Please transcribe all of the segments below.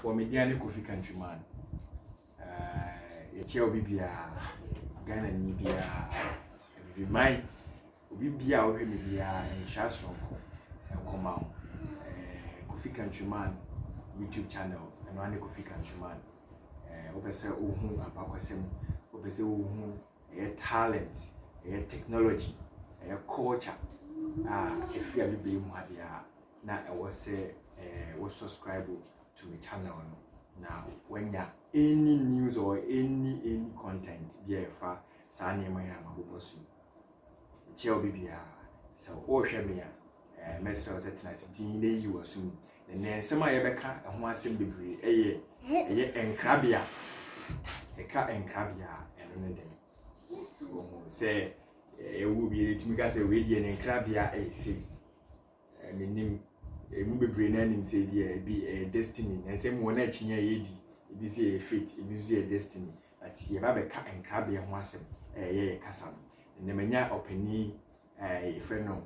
for media ne Kofi Countryman. Ye bibia Ghana ni bia bi mai obi bia o hwe me bia enhya sonko enkoma Kofi Countryman YouTube channel and one Kofi Countryman obese ohu apakwasem obese ohu talent technology culture if you are be mu abia na was subscribe to my channel now when ya any news or any content there fa sa na ma ya mabobosu cheo bibia so o hwe me ya mesro set na sidin na yi wasum na nsema ye beka ho asem bebre eye enkrabia eka enkrabia eno ne den so say ewu bi timika say we die enkrabia say menim emu bebre na nim say die bi destiny na nsem wona achinya yedi ebi say fate ebi say destiny at ye ba beka enkrabia ho asem ye kasa no manya opani ifeno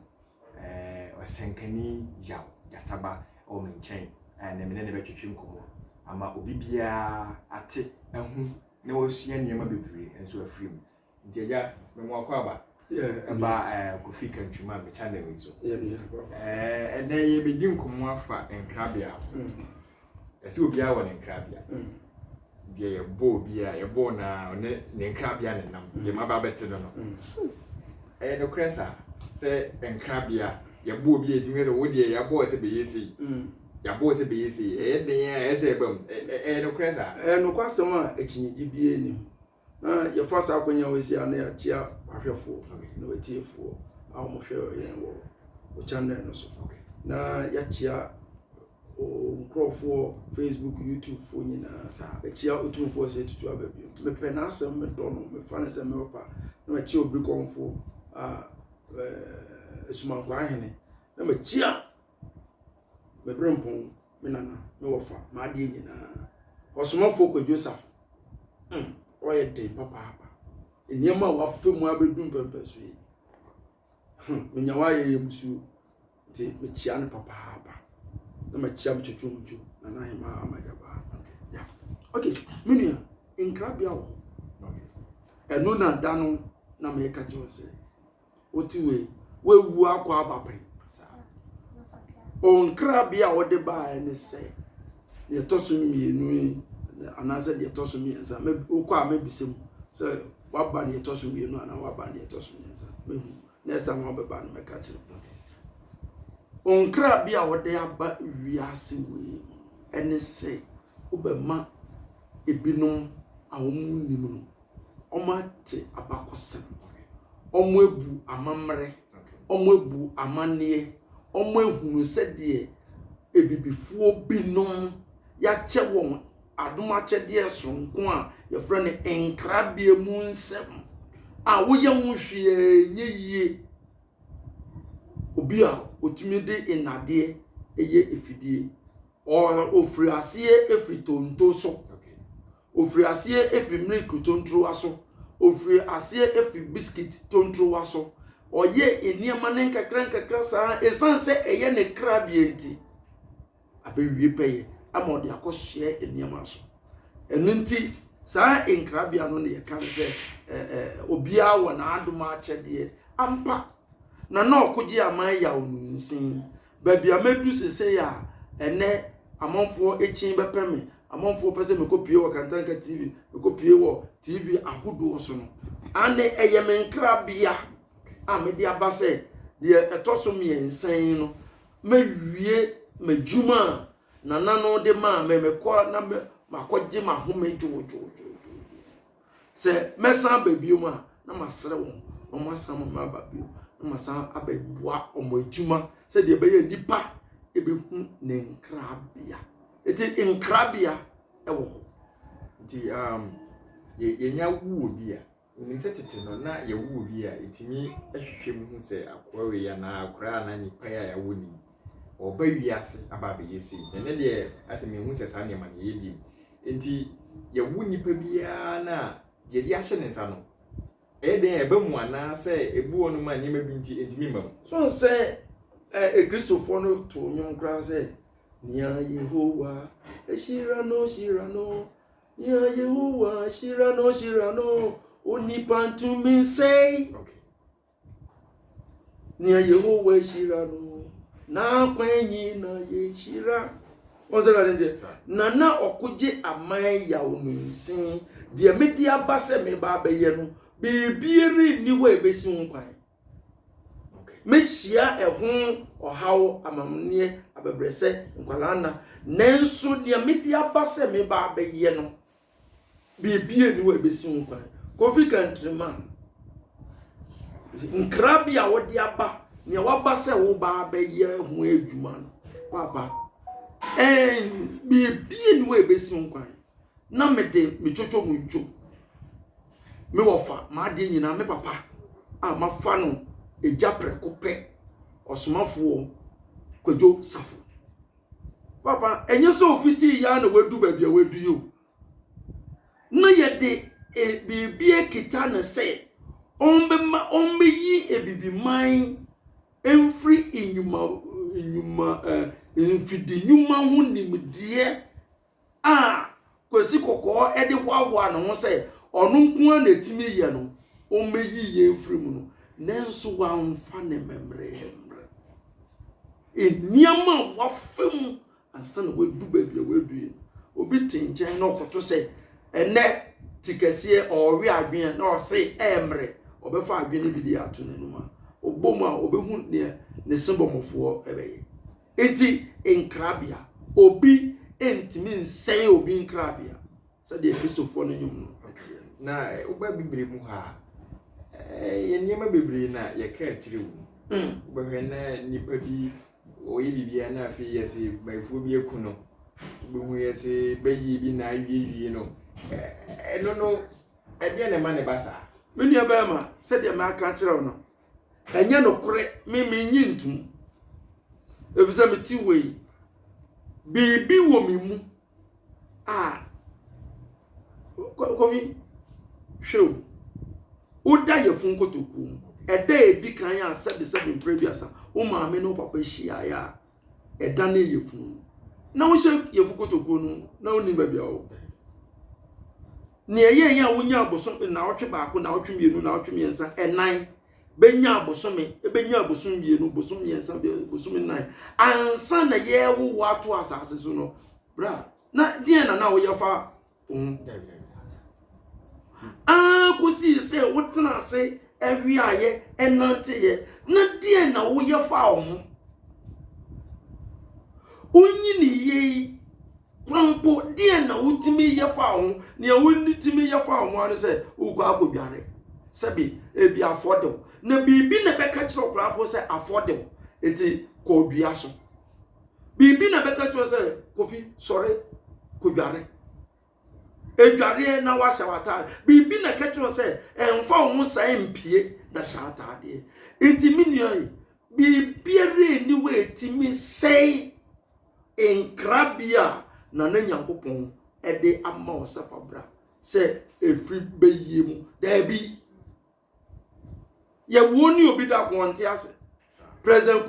osenkani yaw jataba o menchen na me ne betwetwem komo ama obi bia ate ehu na wasua niam bebre enso afrim nti ya me mo akwa ba ba Kofi Countryman me channel so and ye be din komo afa enkrabia ese obi a won enkrabia die ye bo bia ye bo na ne enkrabia ne nam ye ma ba bete no no kresa se enkrabia ye bo bi etimi se wo die ye bo se be yesi ya bo se be yesi den se bam no kresa no kwasem a echinyigi bi enim na ye fasa akonya wesi ana ya chia ahwefo na wetiefo a mo hwe ye wo channel no so na ya chia o nkrofo Facebook YouTube fo nyina sa chia otumfo se tutu ababi me pena asem me do no me fa na se me opa na ma chia obri konfo esumankwa hene na ma chia me brempon me nana me wofa ma ade nyina osomafo ko Joseph oye de papa eniema wa femu abedum pempeso yi me nyawa ye musu ti me chia ne papa na ma chia mchuchumju na na hema amagaba ya okay menua enkrabia wo enu na dano na me ka jose otiwe wewu akwa abapen onkrabia wo de ba ne se ne tosum mienu anase de tosum miensa me ukwa mebisem se waba ne tosum mienu ana waba ne tosum miensa mehu next time wo be ba no me ka kire onkrabia wo de aba wiase we ene se obema ebinom awomu nimu no omate abakosem omo ebu amamre omo ebu amane omo ehunu sede ebibifuo binom ya che won adoma che de sonko a ye frɛ ne enkrabia mu nsem a woye ho hwie nyeyie obi a otumi de enade eye efidie ofri asie efri tonto so ofri asie efri milk tontro aso ofri asie efri biscuit tontro aso oye eniema ne nkakra saa esanse eye ne krabia nti abewie peye amode akohye eniema so enunti saa enkrabia no ne yekan se obia wo na adoma akyede ampa na na okoje aman ya onunsin babia medu sese ya ene amonfo echin bepeme amonfo pese mekopie wo Kantanka TV mekopie wo TV ahodo so no ane eyemenkrabia amede abase de etoso miensen no mewie medjuma na nano de ma mekọ na makoje mahome jojo se mesan babio ma na masere won no masam ma babio na masan abedua omo adjuma se de beye nipa ebehu ne nkrabia eti nkrabia ewo nti yenya wu obi a nse tete no na ye wu obi a etimi ehwehwem hu se akwawe ya na akura na nipa ya woni oba wiase ababe yesi ene de aseme hu se sa ne ma ne yebi enti ye wu nipa bia na je di ahye ne nsa no den ebe mu ana se ebu onu ma nyema bi nti entimi mam so se Christopher no to nyom kra se nia Yehowa Shirano, Shirano, Ya Yehovah, Shirano, Shirano, Onipantumi say, Near Yehovah, Shirano, na kwenye na ye Shira. Nana okuje amai ya ununsin, dia media base me ba be ye no, bibieri ni we besi nkwan. Mehia ehun ohawo amamne abebrese nkwalana nanso dia media base me ba be ye no, bibie ni we besi nkwan. Kofi country man. Nkrabia wo dia ba, ne wa base wo ba be ye hu adwuma no. Papa bibie ni we besi nkwan na mede me chocho muncho me wofa ma de nyina me papa a mafa no eja preko pe osomafo kwadwo safo papa enye so ofiti ya na wadu baabi a wadu yo na yede bibie kita na se ombe yi ebibi man emfri inyuma infidi nyuma hu nimdie kwesi kokko ede wawa no ho se onu nko na etimi ye no omeyi ye mfri mu no nanso wa mfa ne memre eniama wafem ansa na wadu baabi a wadu ye obi tinchen no koto se ene tikese owe adwen na o se emre obefa adwen bi di ato nanuma obom a obehu ne sembomofo ebeye enti enkrabia obi entimi nsɛn obi nkrabia sɛde efisofo no nyum no na uba bibire mu ha ye niema bibire na ye ka atire wu ubehwe na nipa bi oyi bibia na afi yesi baifo bi eku no ubehu yesi bayi bi na awie no no ede ne ma ne basa meni abema sɛde ma aka kyerɛ no enye no kore mimi nyintum efisa meti wei bibi wo mi mu kofi show oda ye fun kotoku eda edi kan ya 77 previous o ma me no papa hia ya eda na ye fun na wo hye ye fun kotoku no na oni ba bia o ne ye ya wonya aboso na otwe baako na otwe mienu na otwe miensa enan benya abosome ebenya abosom mienu bosom miensa bosom nine ansa na ye wo wato asase so no bra na die na wo ye fa kusi se wotena se ewi aye enante ye na die na wo ye fa ho onyi ni ye krampo die na wotimi ye fa ho ne wonni timi ye fa ho ane se ukwa akobare sebi ebi affordable na bibi na beka kiro krampo se affordable enti ko dua so bibi na beka kiro se kofi sorry kodware edware na wa shawata bibi na kekiro se emfa wo sai mpie na shawata de enti minua bibi ni we timi sei enkrabia na nyankopon ede ama osafa bra se efri beyim da bi ye woni obi da kwonte ase president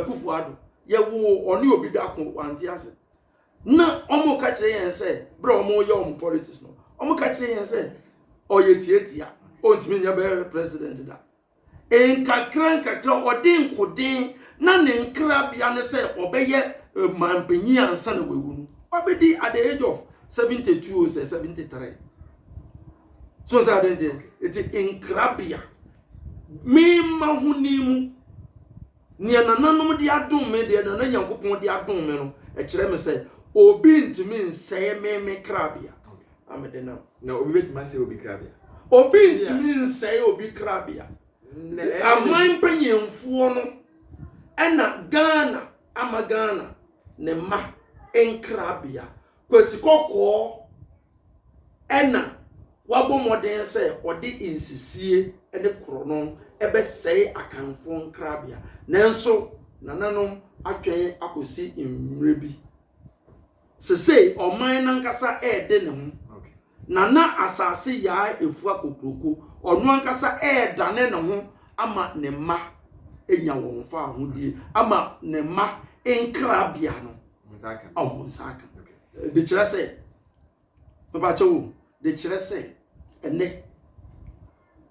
Kufuado ye wo oni obi da kwonte ase na omo ka kire yen se bra omo ye omo politics no omo ka kire yen se oyetietia ontimi nya be president da enkakran odin kodin na ne nkrabia ne se obeye manpanyi ansa na wewu no obedi at the age of 72 or 73 so say identity it nkrabia mi mahunimu ni anananom de adom me de na nyankopon de adom me no e kire me se obi ntimi nseye me krabia amede na obi betima se obi krabia obi ntimi nseye obi krabia amman panyemfo no ena Ghana ama Ghana ne ma enkrabia kwesi kokko ena wabo moden se odi insisie ene krono ebe sei akanfo nkrabia nanso nananom atwen akosi mrebi sesei oman nankasa ede ne ho nana asase ya efu akokroko onu ankasa dane ne ho ama ne ma enya won fa ahodie ama ne ma enkrabia no musaka musaka de kyerɛ sɛ meba kyɛwo de kyerɛ sɛ ene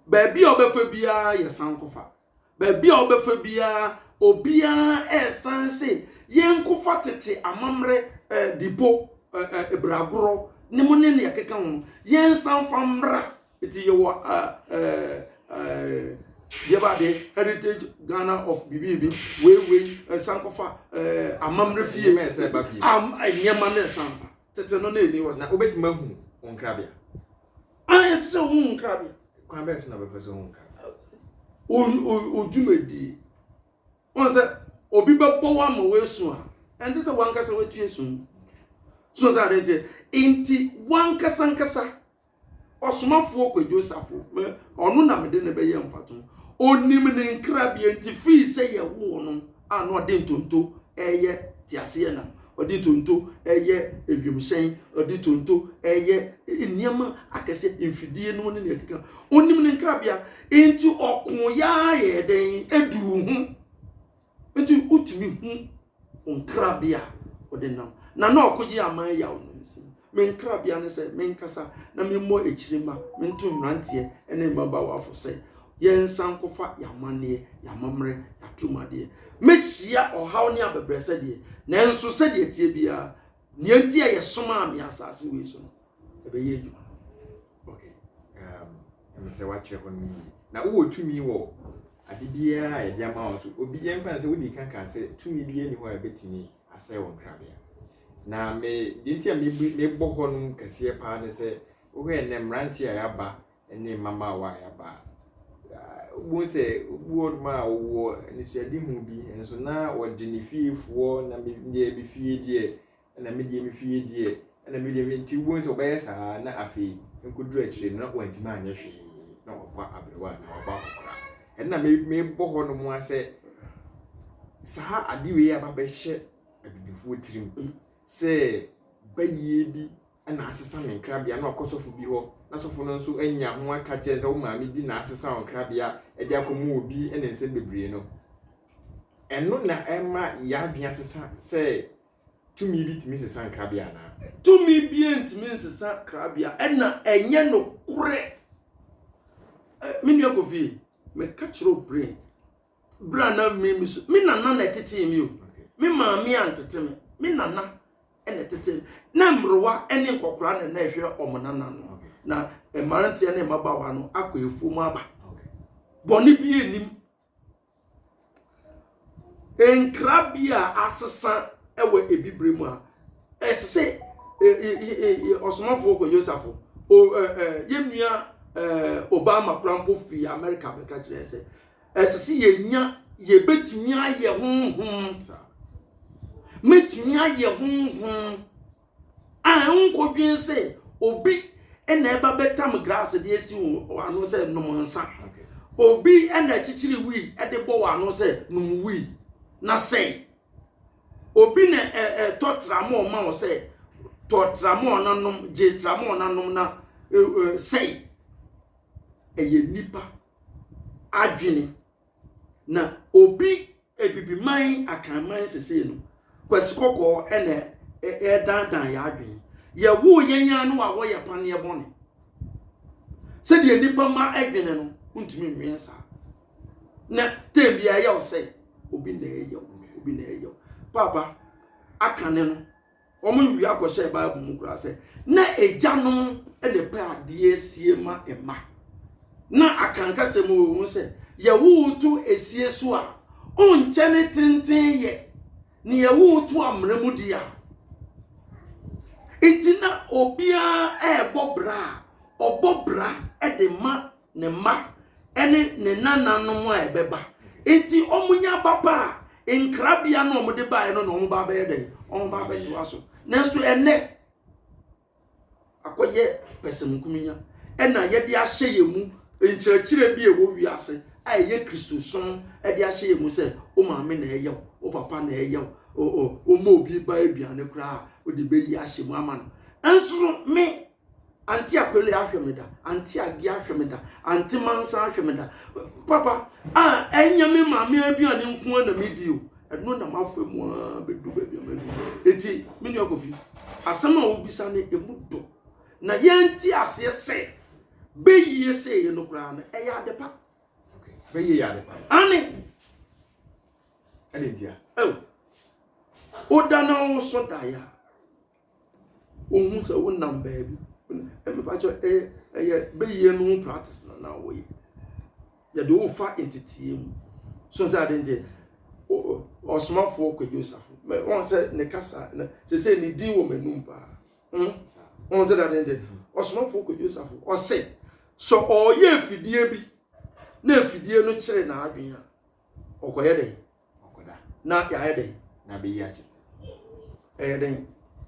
baabi a obefa bia yɛ sankofa baabi a obefa bia obia ɛsan sɛ yɛnkofa tete amamre dipo ebragoro ne mo ne ne yakeka ho yɛnsan famra eti yɛwɔ yɛbade heritage Ghana of bibibi we sankofa amamre fie me sɛ ba bi nyema ne sanpa tete no na eni wɔ na obetima hu onkrabia ayese hu onkrabia kwan bɛ so na bɛfɛ so hu ojumedi on sɛ obi bɛbɔ wa ma wesu a ɛnte sɛ wankasa watue sun so sɛ adete inti wankasankasa osomafo kwadwosafo ɔno na mede ne bɛyɛ mfato onim ne nkrabia nti fi sɛ yɛ wo no a no ɔde ntonto ɛyɛ tiase na ɔde ntonto ɛyɛ edwumhyɛn ɔde ntonto ɛyɛ nneɛma akɛse mfidie no ne ne keka onim ne nkrabia nti ɔko ya yɛ den edu ho nti utumi hu nkrabia ɔde nam na ɔkɔgye aman yaw no nsi me nkrabia ne sɛ me nkasa na me mmɔ ekyirima me nto mmranteɛ ene mmaba wafo sɛ yɛnsan kofa yamane yamamre yatomade mehia ɔhaw ne abebrɛsɛ de nanso sɛ de tie bia ne anti a yɛsoma am yasase we so no ɛbɛyɛ adwuma okay em sɛ wakyerɛ hɔ no na wo tumi wɔ ade bia yɛ de ama wo so obi yɛmfa sɛ wodi kanka sɛ tumi bia ni hɔ a betini asɛ wɔ nkrabia na me dintia me bɔ hɔ no kɛseɛ paa ne sɛ wo hɛ ne mmranteɛ a yaba ne mama wa yaba wo se wo ma wo ni suade hu bi enso na wo de ne fiefoɔ na me bi fie die na me die me fie die na me die nti wo se obɛyɛ saa na afei nkuduru akyire na wantima anya hwee na ɔba abrewa na ɔba kokora ɛna me bɔ hɔ no mu asɛ saa ade we aba bɛhyɛ abibifoɔ tirim sɛ bayie bi na asesa me nkrabia na ɔkɔsɔfo bi hɔ na sɔfo no nso anya ho aka kyɛ sɛ wo maame bi na asesa nkrabia ɛde akɔmu obi ɛna nsɛ bebree no ɛno na ɛma yɛadwea asesa sɛ tumi bi timi sesa nkrabia na tumi bi ntimi nsesa krabia ɛna ɛnyɛ no kore me nua Kofi me ka kyerɛ brain bra na me so me nana na tete mi o me maame antete me nana ene tete na mrowa ene nkokora na ehwe omonana no na emarante ne mabawa no akọ efu mu aba boni bi enim enkrabia asesa ewe ebibre mu a esese osomafo ko Joseph yemua Obama krampo fi America be ka kire se esese yenya yebetumi aye honhom metumi aye honhom a nkodwen se obi ena eba betam grass de esi wo ano se nom nsa obi ena chichiri wi e de bo wano se nom wi na sei obi na totramo ma wo se totramo na nom je tramo na nom na sei eye nipa adwene na obi ebibiman akanman sese no kwasikoko ena dandan ya adwene ye wo yenya no a wo ye pane bone se de nipa ma adwene no untumi nwensa na tembia ya wo se obi na eyo papa akane no omo wi akɔhye Bible mu kura se na eja no ene pa ade esie ma ema na akanka se mo wo se ye wo tu esie so a onkyene tenten ye ne ye wo tu amramu dia itina obia ebobra obobra edema ne ma ene ne nananom a ebeba enti omunya papa nkrabia no omde bae no no ba be den ba be to aso nanso ene akoye pesemkuminya ena ye de ahye ye mu nkyerɛkyerɛ bi ewo wiase a ye Kristo son e de ahye ye mu se o maame na eyew o papa na eyew o mo obi ba aduane kra o de be yi ahye mu ama no enso me anti akwele ahwemeda anti agi ahwemeda anti mansa ahwemeda papa enya me maame aduane nko na medio eno na mafa mu a bedu ba bi eti me nua Kofi asama obisa ne emudo na yenti ase se beyi se ye no kra na e ya depa okay beyi ya depa ane dia oda na wo so da ya ohun se wo nam baabi me pa cho beyi no practice na wo yi ya de wo fa entity mu so say adente osmafo ko Joseph me won say ne kasa se ne di wo manum pa won say adente osmafo ko Joseph o say so o ye fidie bi na fidie no kire na adwen a okoye den okoda na ya ye den na be yi achi den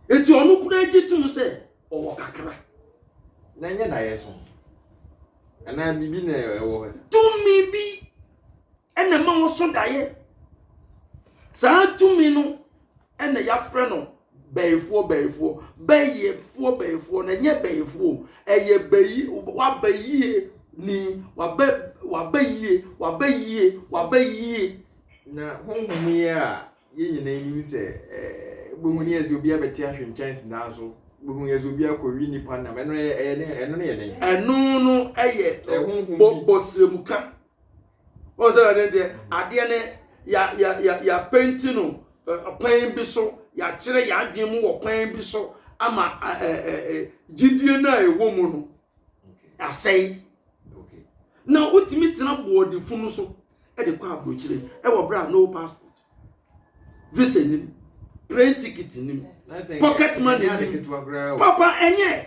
eti onu kura egitum say owo kakra na nye na yeso ana bibi na ewo tumi bi ene ma wo so daye sa tumi no ene ya frɛ no bɛyifo na nye bɛyifo eye bɛyi wa bɛyi ni wa bɛyi na honhom yi a ye nyina nim sɛ bohuni ezi obi abeti ahwenchance na so bohuni ezi obi akɔwi nipa na eno ye den eno no eye bosremuka o se la dente ade ne ya paint no pan bi so ya kire ya adwen mu wo pan bi so ama gidie na ewo mu no asai na utimi tena board funu so e de kwa abrochire e wo bra no passport visa ni plane ticket ni pocket money ni papa enye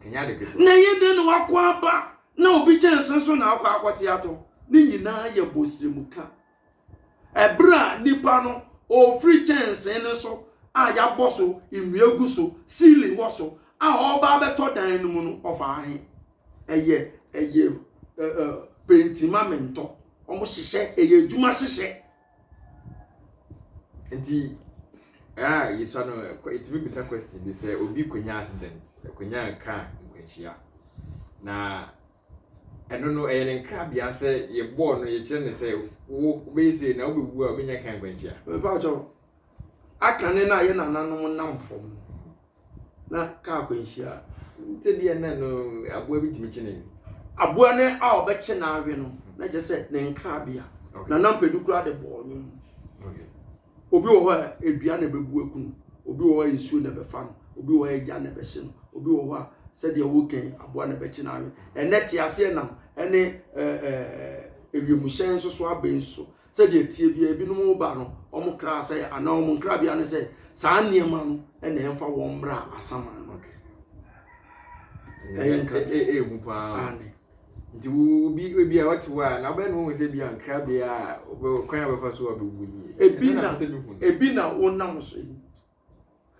kenya de ketu na yede no wakwa ba na obi jensen so na akwa akwati ato ni nyina ye bosremuka ebra nipa no o free chance en so a ya boso inwiegu so ceiling wo so a oba beto dan no mu no ofa ahe eye painting mamento omo hihye eye adwuma hihye enti yeso no itimi bisa question bi say obi konya accident konya car nkwanhia na eno no ene nkrabia say ye ball no ye kire ne say wo be say na wo bewu a obenya kan nkwanhia pa cho akane na ye nananom namfom na ka nkwanhia nte bia na no aboa bi timi kine aboa ne a obeche na awe no na je say ne nkrabia na nampedukura de ball nyum obi wo ho edua na bebu ekunu obi wo ho nsuo na befa no obi wo ho eja na behye no obi wo ho said the woken aboa na bechi na awe net ase na ene ewimuhyen so abenso said the tie bia bi no mo ba no omo kra say ana omo nkra bia ne say saa niema no ene emfa wo mbra asama no hu pa nti obi a watu wa na ba no wo se bia nkra bia kwan abefa so abewu ni ebi na wonam so yi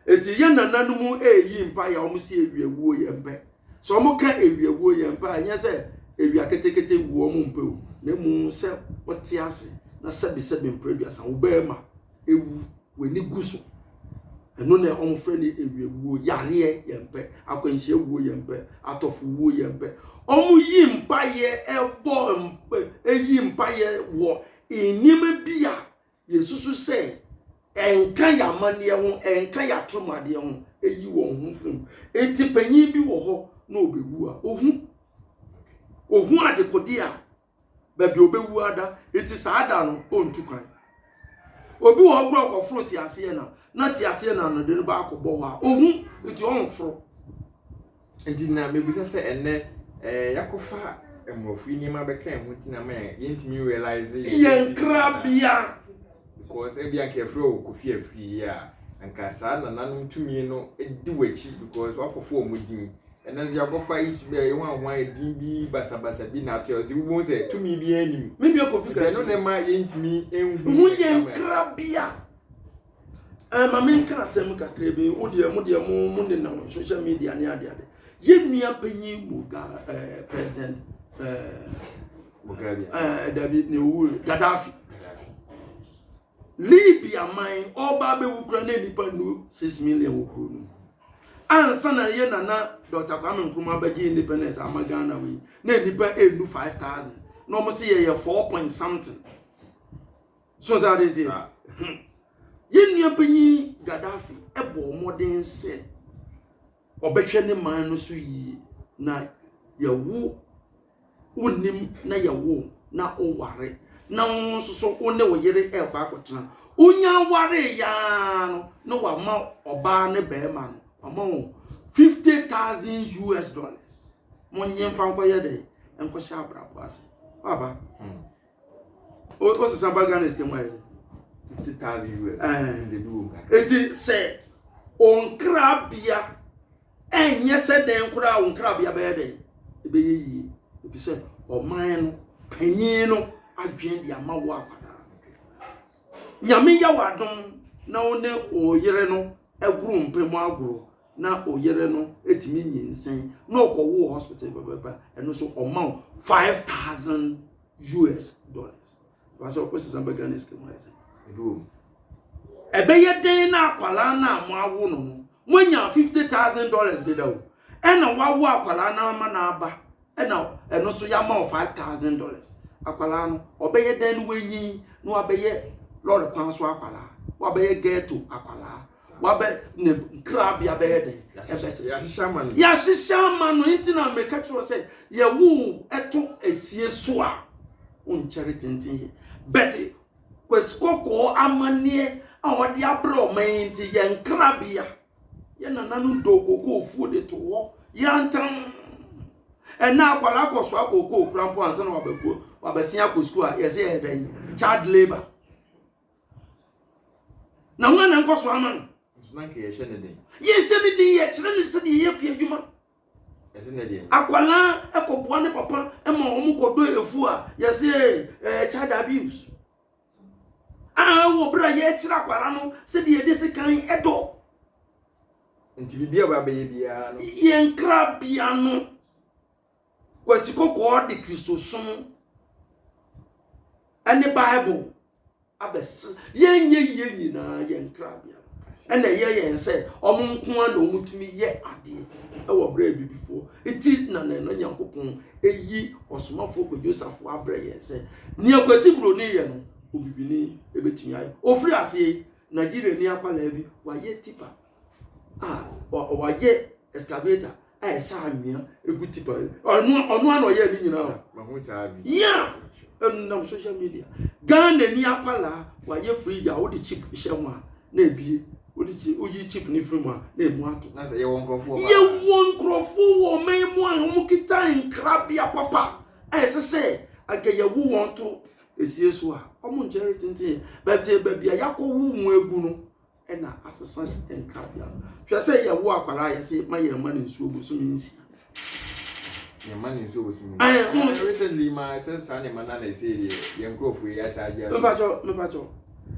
eti ye nananumu eyi mpa ya omo si ewiewuo ye mpe so omo ka ewiewuo ye mpe anya se ewia ketekete wuo omo mpe o na mu se wote ase na sebi mpreduasa wo ba ma ewu weni guso eno na omo frɛ ni ewiewuo yare ye mpe akwanhie wuo ye mpe atofo wuo ye mpe omo yi mpa ye ebo mpe eyi mpa ye wo enyima bia yesusu se enka ya mane ho enka ya tromade ho eyi wo hu fim enti panyin bi wo ho na obewu a ohu adekode a ba bi obewu ada enti saada no ontu kwan obi wo gro ko ti ase na ti ase na no de no ba akobɔ ho a ohu enti on fro enti na mebisa se enne yakofa emrofu ni ma beka hu enti na ma yentimi realize yenkrabia because ebi akefre o kofi afri ya anka saa na nanum tumi no edi wachi because wakofo omudin enanzo yakofa isbe wan edin bi basabasa bi na ate odi wo se tumi bi anim me bi kofi ka no ne ma yentimi enhu hu yenkrabia ma me nka asem kakra bi wo de mo ne na social media ne ade yenua panyin mu president David ne wu Gaddafi Libya mine oba be wukra na nipa no 6 million wukro no ansa na ye na Dr. Kwame Nkrumah baji independence amagana we na nipa enu 5000 no mo se ye 4 point something so say dey ye nua panyi Gaddafi modern say obehwe ne man no so yi na yawo wonim na yawo na oware na nso so one wo yere e kwa akotena unya ware ya no wa ma oba ne be ma no ama $50,000 monye mfa nkoye de enko sha abrabo ase baba o se samba Ghana ske mo $50,000 eti se onkrabia enye se den kura onkrabia be de ebe yi ebi se oman no panyin no adwen dia ma wo akwada nyame ya wadom na one oyere no eguru mpemu aguru na oyere no etimi nyinsen na okowo hospital baba eno so amount $5,000 was of course some Ghanaians come say edu ebeye den na akwala na mo awo no monya $50,000 de dawo ena wawo akwala na ma na aba eno so ya ma $5,000 akwala no obeye den wenyi no abeye lord kwan so akwala wabeye get to akwala wabe ne crab ya be de ya shishaman no intina me catch say ye wu eto esie so a on charity ntin bet kweskoko amanie a wode abro man nti ye nkrabia ye nananu dokoko ofu de to wo yantam ena akwala akoso akoko krampo ansa na wabeko wabesia akosku a ye say den child labor na nwana nkoso aman Nanke ye shene den. Ye shene den ye kire ne se de ye ku adwuma. Ese ne den. Akwala ekoboa ne papa e ma omu kodo efu a ye se child abuse. Wo bra ye kire akwala no se de ye de se kan edo. Nti bibia ba be ye bia no. Ye nkra bia no. Kwasi kokko de Kristo som. Ane Bible abes ye nyina ye nkra bia. And the year and say, Omunkwan no mutumi ye ade. Ewo bra bibifo. Eti na Nyankopon eyi osomafo ko Joseph wa bra ye say. Ni akwasi bro ni ye no, obibini ebetumi aye. Ofri ase Nigeria ni akwala bi wa ye tipa. Wa ye excavator. Sa anwia egu tipa. Onu ano ye ni nyina. Ma hu sa bi. Yeah. Na social media. Ghana ni akwala wa ye free ya wo de chip hye ho a na ebie. Oyi chip ni free ma na emu ato na say ye won krofo wo memu a omu kita nkrabia papa sese aga ye wu won to esie so a omu njere tintin bia yakowu mu egu no na asesa nkrabia hwe se ye wu akwara ye se ma ye ma ne nsuo bu so nsi ye ma ne nsuo bu so nsi recently ma say sane ma na say ye nkrofo ya sa agia me bacho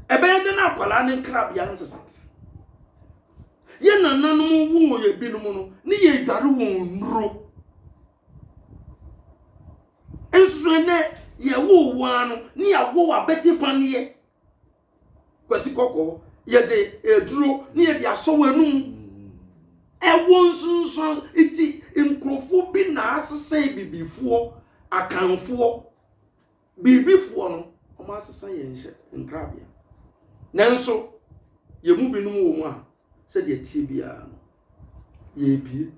ebe de na akwara ne nkrabia nsesa ye nananum wu ye binum no ni ye dware won nro enso ne ye wu wanu ni awo wa beti panie kwasi kokko ye de eduro ni ye de aso wanum ewo nsunsun iti nkrofo bi na asese bibifo akanfo bibifo no o ma asese ye nche nkrabia nanso ye mu binum wo mu a said ye tibia ye bi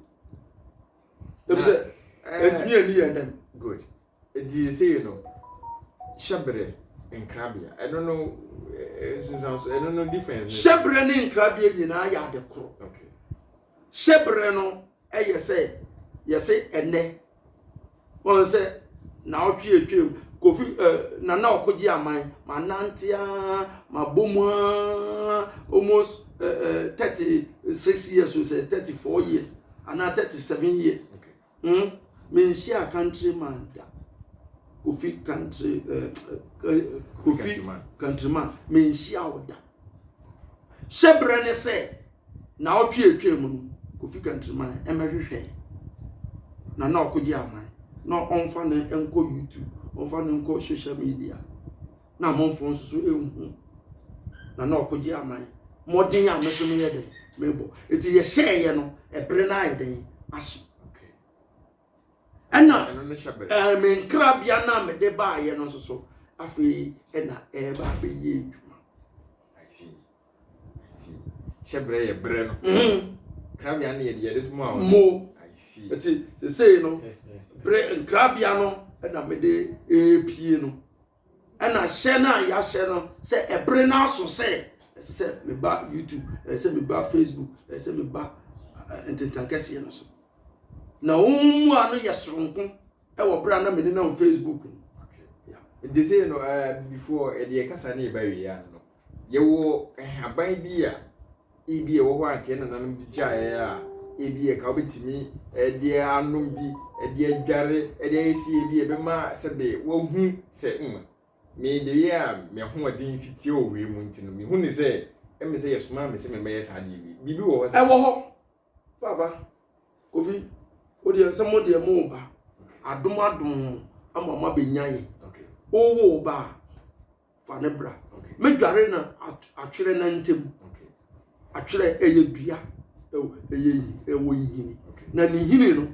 e say etimi ani ye ndem good di say you know shabre nkrabia I don't know I don't know difference shabre ni nkrabia nyina ya de kro okay shabre no ye say ene won say na otwe Kofi na okoji aman manantia mabomwa almost 36 years or say 34 years and 37 years okay me share countryman da Kofi country Kofi countryman me share oda shebre ne say na otwe mu Kofi countryman emehwehwe na okoji aman no onfa ne enko YouTube onfa ne enko social media na monfo nso ehu na okoji aman modern ameso me yede mebo eti ye share ye no ebre na ayeden aso okay ena no shabre me nkrabia na me de ba ye no so afi ena ba be ye edwuma I see Shebre ye bre no. Krabia na ye de mo. Mo. I see. Eti say no. Bre krabia no na me de pie no. Ana hye na ya hye no say ebre na so say me ba YouTube, say me ba Facebook, say me ba ententankese no so. Na umu anu yesronko e wo bra na me na on Facebook. Okay. Yeah. They say no before e kasa na e ba wi ya no. Ye wo aban bi a e bi e wo ho anke na nanum di jae a e bi e ka obetimi e de anum bi e de adware e de esi e bi e be ma se be wo hu se me de ya me ho odin sitie o we mu ntino me hu ni se e me se yesuma me se me me yesa de bi bi wo ho e wo ho baba Kofi o de se mo de mo ba adom amama benyaye okay owo ba fa ne bra okay me dware na atwere na ntem okay atwere eye dua eye ewo yini okay na ni hini no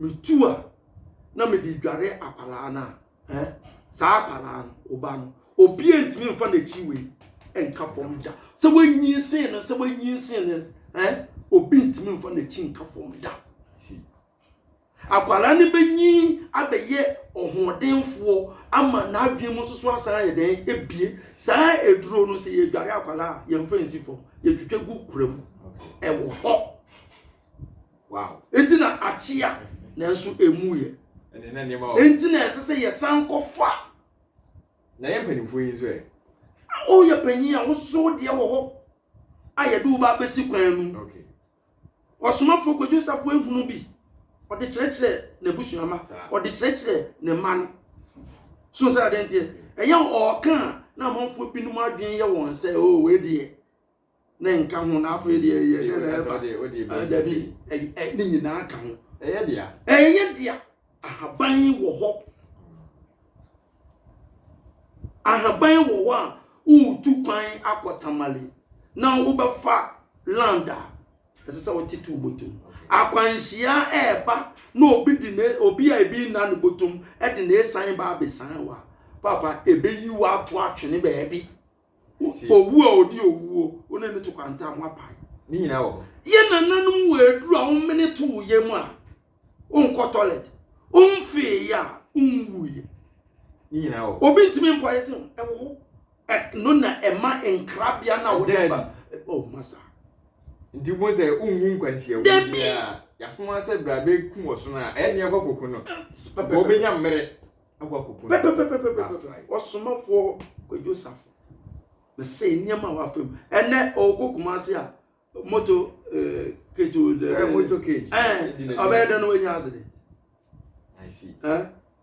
me tua na me di dware apala na sa apala no oba no obi entimi mfa na chiwe enka fom da se wanyi sen no se wanyi sen obi entimi mfa na chi nka fom da akwala ne benyi abeye ohodenfo ama na adwen mu soso asara ye den ebie saa eduro no se ye dware akwala ye mfa nsifo ye twetwe gu kuram e wo ho wow etina achia na nso emuye ene na ne ma etina esese ye sankofa na ye mpanimfo yin so o ye panyi a wo so de wo ho aye do ba besi kwan nu okay osomafo kwadwusafo ehunu bi ode kyerɛkyerɛ na busuama ode kyerɛkyerɛ ne man so sɛ adentie ɛyɛ ɔka na amanfo binom adwen yɛ wɔn sɛ o we die na nka ho na afo die yɛ na ɛba dabi ne nyinaa ka ho ɛyɛ dia ahaban wɔ hɔ a utu kwan akɔtamale na wo bɛfa landa ɛsɛ sɛ wo titu botum akwanhia eba na obi a ebi na no botum e de na esan ba besan wa papa ebeyi wa ato atwene ba ebi owu a odi owu one ne to kwanta mo apai ni nyina wo ye nananum wo eduru a wo mene to ye mu a onko toilet onfe ya onwuye ni nyina wo obi ntimi mpoye se e wo no na ema enkrabia na wo de ba oh masa ndi mo se unhu nkwanhia wo bia yasoma se bra be ku wo so na ene akokoko no bo be nya mmere akokoko osomafo kwadwosafo me se niam a wafam ene okokuma se a moto keto de moto cage abeda no nya azede I see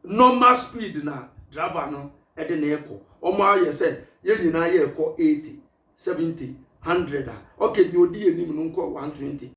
normal speed na driver no e de na eko omo aye se ye nyina ye eko 80 70 100 okay ni odi enim no nko 120